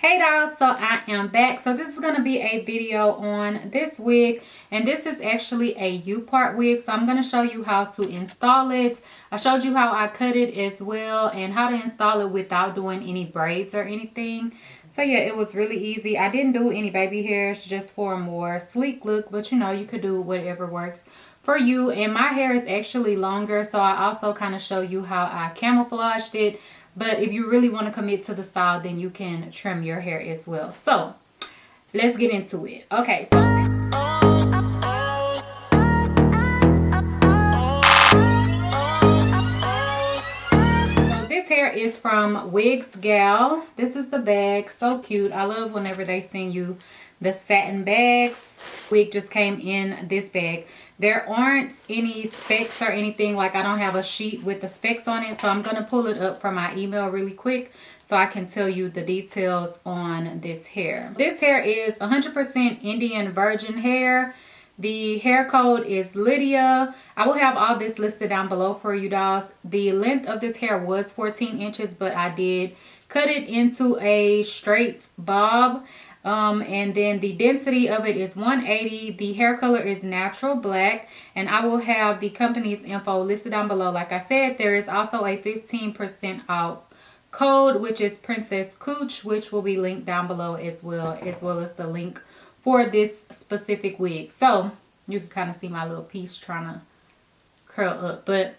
Hey dolls, so I am back. So this is going to be a video on this wig, and this is actually a UPart wig. So I'm going to show you how to install it. I showed you how I cut it as well and how to install it without doing any braids or anything. So yeah, it was really easy. I didn't do any baby hairs, just for a more sleek look, but you know, you could do whatever works for you. And my hair is actually longer, so I also kind of show you how I camouflaged it. But if you really want to commit to the style, then you can trim your hair as well. So let's get into it. Okay, so this hair is from Wigsgal. This is the bag. So cute. I love whenever they send you the satin bags. Wig just came in this bag. There aren't any specs or anything. Like, I don't have a sheet with the specs on it. So I'm going to pull it up from my email really quick so I can tell you the details on this hair. This hair is 100% Indian virgin hair. The hair code is LYDIA. I will have all this listed down below for you dolls. The length of this hair was 14 inches, but I did cut it into a straight bob. And then the density of it is 180. The hair color is natural black, and I will have the company's info listed down below. Like I said, there is also a 15% off code, which is Princess Kooch, which will be linked down below as well as the link for this specific wig. So you can kind of see my little piece trying to curl up, but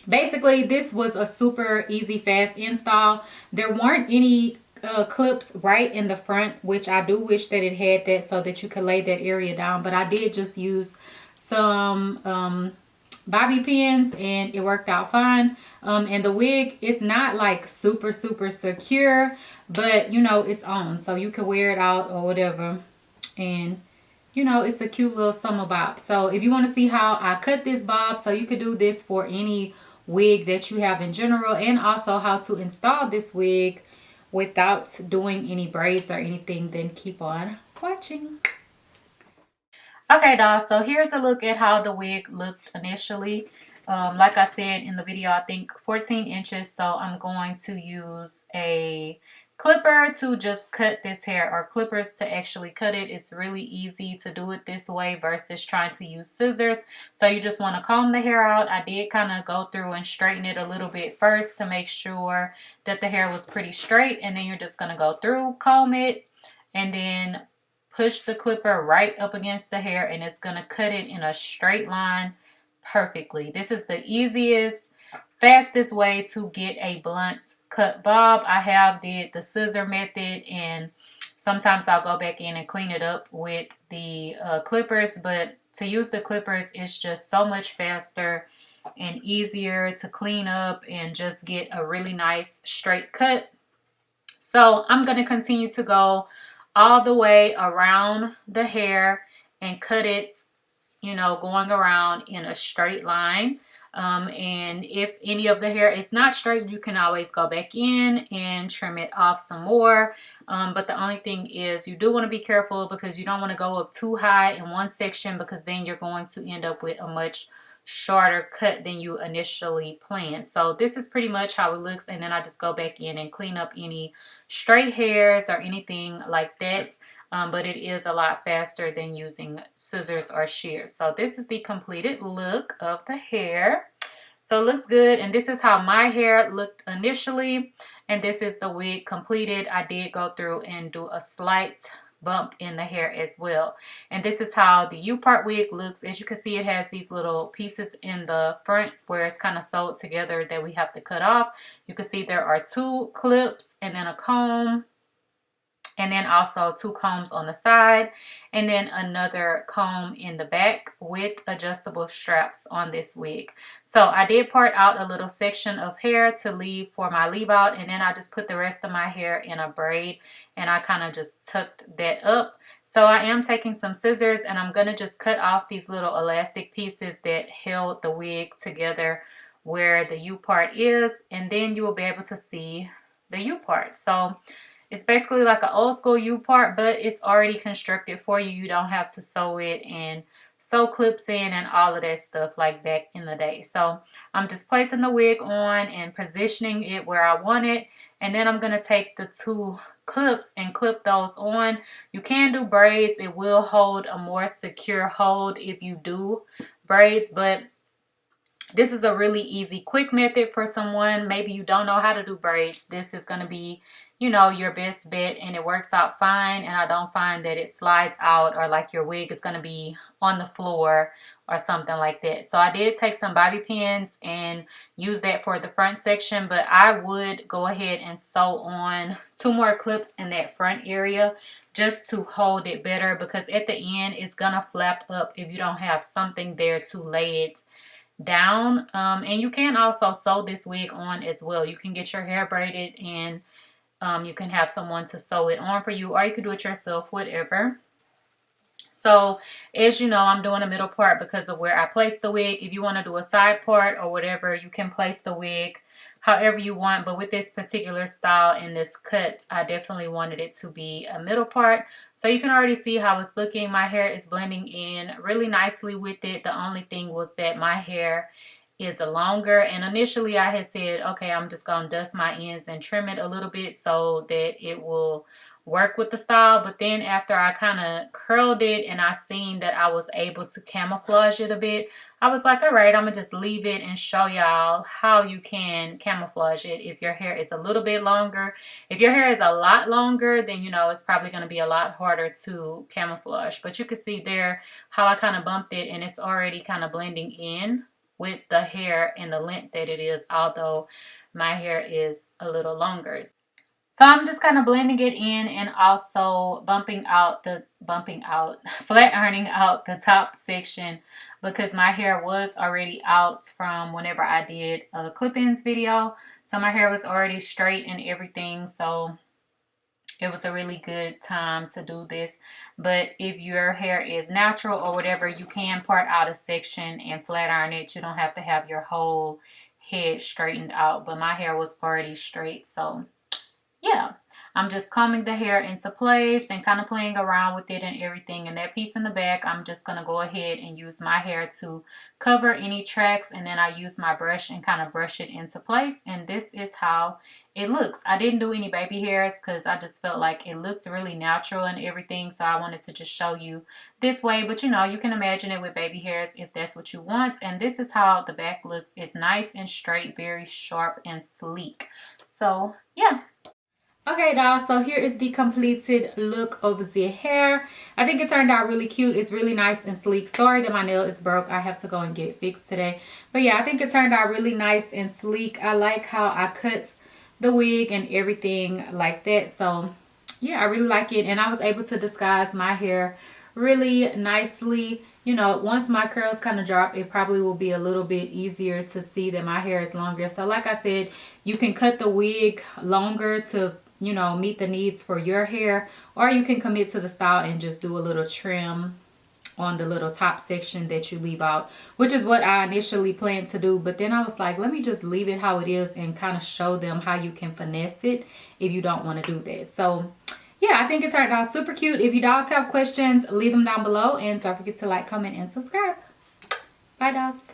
basically this was a super easy, fast install. There weren't any clips right in the front, which I do wish that it had that so that you could lay that area down, but I did just use some bobby pins and it worked out fine. And the wig is not like super secure, but you know, it's on, so you can wear it out or whatever, and you know, it's a cute little summer bob. So if you want to see how I cut this bob, so you could do this for any wig that you have in general, and also how to install this wig without doing any braids or anything, then keep on watching. Okay dolls, so here's a look at how the wig looked initially. Like I said in the video, I think 14 inches, so I'm going to use a clipper to just cut this hair, or clippers to actually cut it. It's really easy to do it this way versus trying to use scissors. So you just want to comb the hair out. I did kind of go through and straighten it a little bit first to make sure that the hair was pretty straight, and then you're just going to go through, comb it, and then push the clipper right up against the hair, and it's going to cut it in a straight line perfectly. This is the easiest, fastest way to get a blunt cut bob. I have did the scissor method, and sometimes I'll go back in and clean it up with the clippers, but to use the clippers is just so much faster and easier to clean up and just get a really nice straight cut. So I'm going to continue to go all the way around the hair and cut it, you know, going around in a straight line. And if any of the hair is not straight, you can always go back in and trim it off some more. But the only thing is, you do want to be careful because you don't want to go up too high in one section, because then you're going to end up with a much shorter cut than you initially planned. So this is pretty much how it looks, and then I just go back in and clean up any straight hairs or anything like that. But it is a lot faster than using scissors or shears. So this is the completed look of the hair. So it looks good, and this is how my hair looked initially, and this is the wig completed. I did go through and do a slight bump in the hair as well, and this is how the UPart wig looks. As you can see, it has these little pieces in the front where it's kind of sewed together that we have to cut off. You can see there are 2 clips and then a comb, and then also 2 combs on the side, and then another comb in the back with adjustable straps on this wig. So I did part out a little section of hair to leave for my leave out, and then I just put the rest of my hair in a braid, and I kind of just tucked that up. So I am taking some scissors, and I'm going to just cut off these little elastic pieces that held the wig together where the U part is, and then you will be able to see the U part. So it's basically like an old school U part, but it's already constructed for you. You don't have to sew it and sew clips in and all of that stuff like back in the day. So I'm just placing the wig on and positioning it where I want it. And then I'm going to take the 2 clips and clip those on. You can do braids. It will hold a more secure hold if you do braids, but this is a really easy, quick method for someone. Maybe you don't know how to do braids. This is going to be, you know, your best bet, and it works out fine. And I don't find that it slides out or like your wig is going to be on the floor or something like that. So I did take some bobby pins and use that for the front section, but I would go ahead and sew on 2 more clips in that front area just to hold it better, because at the end it's going to flap up if you don't have something there to lay it down. And you can also sew this wig on as well. You can get your hair braided and you can have someone to sew it on for you, or you can do it yourself, whatever. So as you know, I'm doing a middle part because of where I place the wig. If you want to do a side part or whatever, you can place the wig however you want, but with this particular style and this cut, I definitely wanted it to be a middle part. So you can already see how it's looking. My hair is blending in really nicely with it. The only thing was that my hair is longer, and initially I had said, okay, I'm just gonna dust my ends and trim it a little bit so that it will work with the style. But then after I kind of curled it and I seen that I was able to camouflage it a bit, I was like, all right, I'm gonna just leave it and show y'all how you can camouflage it if your hair is a little bit longer. If your hair is a lot longer, then you know it's probably gonna be a lot harder to camouflage. But you can see there how I kind of bumped it, and it's already kind of blending in with the hair and the length that it is, although my hair is a little longer. So I'm just kind of blending it in and also flat ironing out the top section, because my hair was already out from whenever I did a clip-ins video. So my hair was already straight and everything. So it was a really good time to do this. But if your hair is natural or whatever, you can part out a section and flat iron it. You don't have to have your whole head straightened out. But my hair was already straight, so yeah, I'm just combing the hair into place and kind of playing around with it and everything. And that piece in the back, I'm just going to go ahead and use my hair to cover any tracks. And then I use my brush and kind of brush it into place. And this is how it looks. I didn't do any baby hairs because I just felt like it looked really natural and everything. So I wanted to just show you this way. But you know, you can imagine it with baby hairs if that's what you want. And this is how the back looks. It's nice and straight, very sharp and sleek. So yeah. Okay, dolls, so here is the completed look of the hair. I think it turned out really cute. It's really nice and sleek. Sorry that my nail is broke. I have to go and get it fixed today. But yeah, I think it turned out really nice and sleek. I like how I cut the wig and everything like that. So yeah, I really like it. And I was able to disguise my hair really nicely. You know, once my curls kind of drop, it probably will be a little bit easier to see that my hair is longer. So like I said, you can cut the wig longer to, you know, meet the needs for your hair, or you can commit to the style and just do a little trim on the little top section that you leave out, which is what I initially planned to do. But then I was like, let me just leave it how it is and kind of show them how you can finesse it if you don't want to do that. So yeah, I think it turned out super cute. If you dolls have questions, leave them down below, and don't forget to like, comment, and subscribe. Bye, dolls.